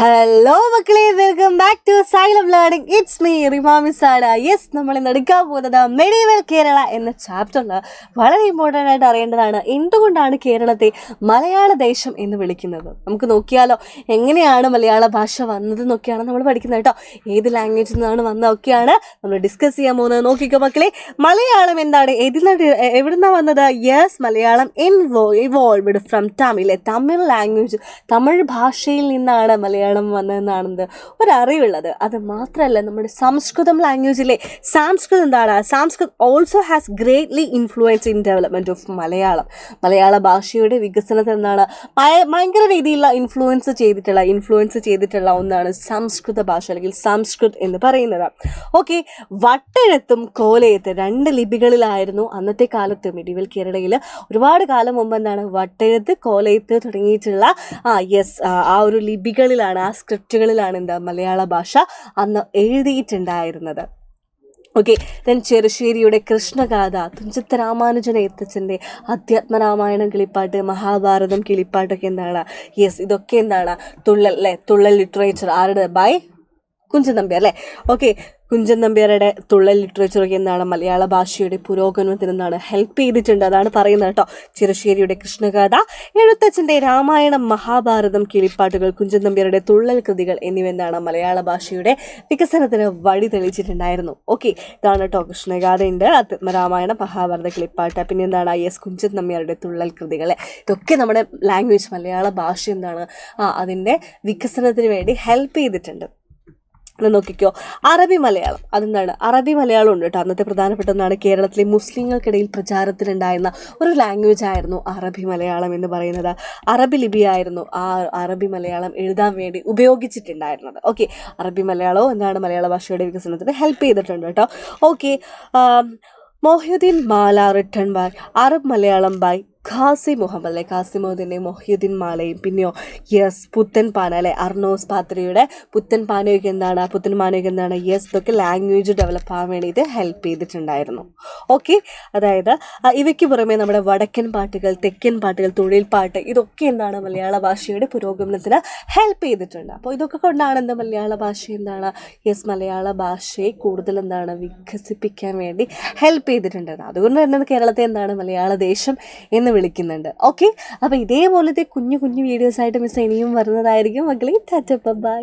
Hello മക്കളെ, welcome back to Xylem learning. It's me Rima മിസ്സാണ്. Yes, നമ്മൾ ഇന്ന് എടുക്കാൻ പോകുന്നത് മെഡീവൽ കേരള എന്ന ചാപ്റ്ററിൽ വളരെ ഇമ്പോർട്ടൻ്റ് ആയിട്ട് അറിയേണ്ടതാണ് എന്തുകൊണ്ടാണ് കേരളത്തെ മലയാള ദേശം എന്ന് വിളിക്കുന്നത്. നമുക്ക് നോക്കിയാലോ എങ്ങനെയാണ് മലയാള ഭാഷ വന്നതെന്നൊക്കെയാണ് നമ്മൾ പഠിക്കുന്നത് കേട്ടോ. ഏത് ലാംഗ്വേജിൽ നിന്നാണ് വന്നതൊക്കെയാണ് നമ്മൾ ഡിസ്കസ് ചെയ്യാൻ പോകുന്നത്. നോക്കിക്കോ മക്കളെ, മലയാളം എന്താണ്, എവിടുന്നാണ് വന്നത്? Yes, Malayalam evolved from Tamil language, Tamil ഭാഷയിൽ നിന്നാണ് മലയാളം വന്നതെന്നാണെന്ന് ഒരറിവുള്ളത്. അത് മാത്രമല്ല, നമ്മുടെ സംസ്കൃതം ലാംഗ്വേജിലെ സംസ്കൃതം എന്താണ്, Sanskrit also has greatly influence in development of മലയാള ഭാഷയുടെ വികസനത്തിൽ നിന്നാണ് ഭയങ്കര രീതിയിലുള്ള ഇൻഫ്ലുവൻസ് ചെയ്തിട്ടുള്ള ഒന്നാണ് സംസ്കൃത ഭാഷ അല്ലെങ്കിൽ സംസ്കൃത് എന്ന് പറയുന്നത്. ഓക്കെ, വട്ടെഴുത്തും കോലയെഴുത്ത് രണ്ട് ലിപികളിലായിരുന്നു അന്നത്തെ കാലത്ത് മെഡീവൽ കേരളയിൽ. ഒരുപാട് കാലം മുമ്പ് എന്താണ് വട്ടെഴുത്ത് കോലയെഴുത്ത് തുടങ്ങിയിട്ടുള്ള ആ ഒരു ലിപികളിലാണ്, ആ സ്ക്രിപ്റ്റുകളിലാണ് മലയാള ഭാഷ അന്ന് എഴുതിയിട്ടുണ്ടായിരുന്നത്. ഓക്കെ, ദെൻ ചെറുശ്ശേരിയുടെ കൃഷ്ണഗാഥ, തുഞ്ചത്ത് രാമാനുജൻ എഴുത്തച്ഛൻ്റെ അധ്യാത്മരാമായണം കിളിപ്പാട്ട്, മഹാഭാരതം കിളിപ്പാട്ടൊക്കെ എന്താണ്, ഇതൊക്കെ എന്താണ് തുള്ളൽ ലിറ്ററേച്ചർ ആരുടെ? ബൈ കുഞ്ചൻ നമ്പ്യാർ അല്ലേ. ഓക്കെ, കുഞ്ചൻ നമ്പ്യാരുടെ തുള്ളൽ ലിറ്ററേച്ചറൊക്കെ എന്താണ് മലയാള ഭാഷയുടെ പുരോഗമനത്തിന് എന്താണ് ഹെൽപ്പ് ചെയ്തിട്ടുണ്ട്, അതാണ് പറയുന്നത് കേട്ടോ. ചെറുശ്ശേരിയുടെ കൃഷ്ണഗാഥ, എഴുത്തച്ഛൻ്റെ രാമായണം, മഹാഭാരതം കിളിപ്പാട്ടുകൾ, കുഞ്ചൻ നമ്പ്യാരുടെ തുള്ളൽ കൃതികൾ എന്നിവ എന്താണ് മലയാള ഭാഷയുടെ വികസനത്തിന് വഴി തെളിച്ചിട്ടുണ്ടായിരുന്നു. ഓക്കെ, ഇതാണ് കേട്ടോ കൃഷ്ണഗാഥയുണ്ട്, രാമായണം, മഹാഭാരത കിളിപ്പാട്ട്, പിന്നെ എന്താണ് കുഞ്ചൻ നമ്പ്യാരുടെ തുള്ളൽ കൃതികൾ. ഇതൊക്കെ നമ്മുടെ ലാംഗ്വേജ് മലയാള ഭാഷ എന്താണ് അതിൻ്റെ വികസനത്തിന് വേണ്ടി ഹെൽപ്പ് ചെയ്തിട്ടുണ്ട്. നോക്കിക്കോ, അറബി മലയാളം, അതെന്താണ് അറബി മലയാളം ഉണ്ട് കേട്ടോ. അന്നത്തെ പ്രധാനപ്പെട്ട ഒന്നാണ്. കേരളത്തിലെ മുസ്ലിങ്ങൾക്കിടയിൽ പ്രചാരത്തിലുണ്ടായിരുന്ന ഒരു ലാംഗ്വേജ് ആയിരുന്നു അറബി മലയാളം എന്ന് പറയുന്നത്. അറബി ലിപിയായിരുന്നു ആ അറബി മലയാളം എഴുതാൻ വേണ്ടി ഉപയോഗിച്ചിട്ടുണ്ടായിരുന്നത്. ഓക്കെ, അറബി മലയാളവും എന്താണ് മലയാള ഭാഷയുടെ വികസനത്തിന് ഹെൽപ്പ് ചെയ്തിട്ടുണ്ട് കേട്ടോ. Okay, Mohiyuddin Mala written by Arab Malayalam by Qazi Muhammad അല്ലെ, ഖാസിമുദ്ദീൻ്റെ മൊഹ്യുദ്ദീൻ മാലയും, പിന്നെയോ പുത്തൻ പാന അല്ലെ, അർണോസ് പാത്രയുടെ പുത്തൻ പാനയൊക്കെ എന്താണ് ഇതൊക്കെ ലാംഗ്വേജ് ഡെവലപ്പ് ആവാൻ വേണ്ടിയിട്ട് ഹെൽപ്പ് ചെയ്തിട്ടുണ്ടായിരുന്നു. ഓക്കെ, അതായത് ഇവയ്ക്ക് പുറമെ നമ്മുടെ വടക്കൻ പാട്ടുകൾ, തെക്കൻ പാട്ടുകൾ, തൊഴിൽപ്പാട്ട്, ഇതൊക്കെ എന്താണ് മലയാള ഭാഷയുടെ പുരോഗമനത്തിന് ഹെൽപ്പ് ചെയ്തിട്ടുണ്ട്. അപ്പോൾ ഇതൊക്കെ കൊണ്ടാണ് മലയാള ഭാഷ മലയാള ഭാഷയെ കൂടുതൽ വികസിപ്പിക്കാൻ വേണ്ടി ഹെൽപ്പ് ചെയ്തിട്ടുണ്ട്. അതുകൊണ്ട് തന്നെ കേരളത്തെ മലയാള ദേശം എന്ന് വിളിക്കുന്നുണ്ട്. ഓക്കെ, അപ്പോൾ ഇതേപോലത്തെ കുഞ്ഞു വീഡിയോസായിട്ട് മിസ് ഇനിയും വരുന്നതായിരിക്കും മക്കളെ. ടാറ്റ, ബൈ.